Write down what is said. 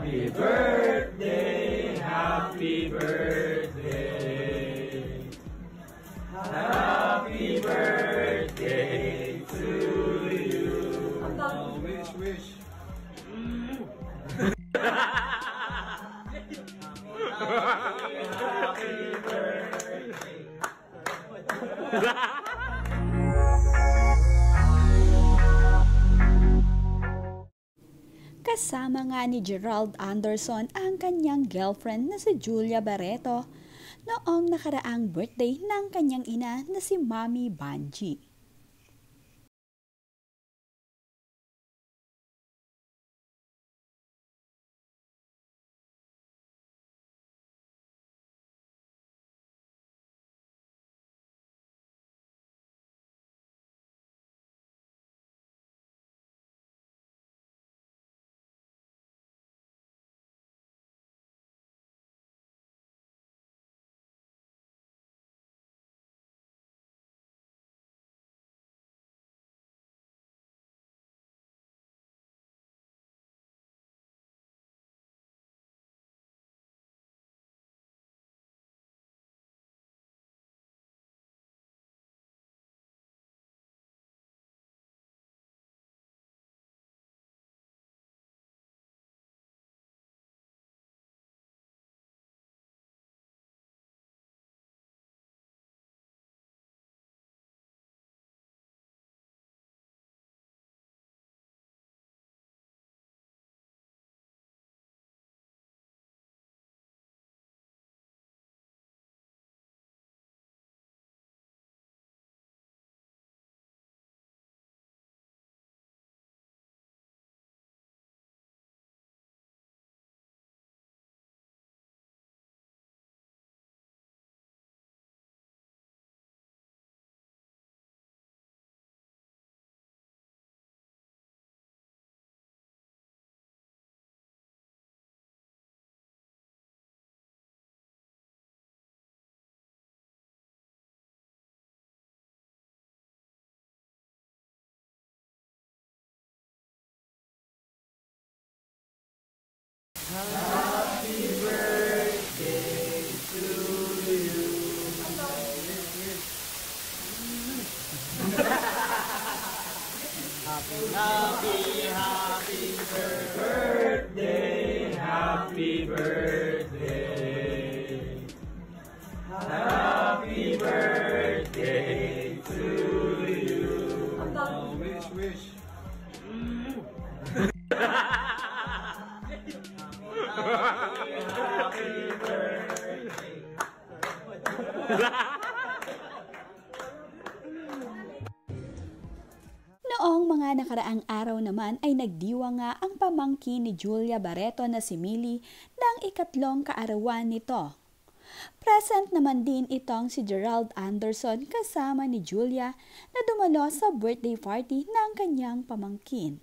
Happy birthday, happy birthday, happy birthday to you. Wish. Happy birthday. Kasama nga ni Gerald Anderson ang kanyang girlfriend na si Julia Barreto noong nakaraang birthday ng kanyang ina na si Mami Banji. Happy birthday to you. Happy birthday, happy birthday, happy birthday to you. Wish. Happy birthday. Noong mga nakaraang araw naman ay nagdiwa nga ang pamangkin ni Julia Barreto na si Millie ng ikatlong kaarawan nito. Present naman din itong si Gerald Anderson kasama ni Julia na dumalo sa birthday party ng kanyang pamangkin.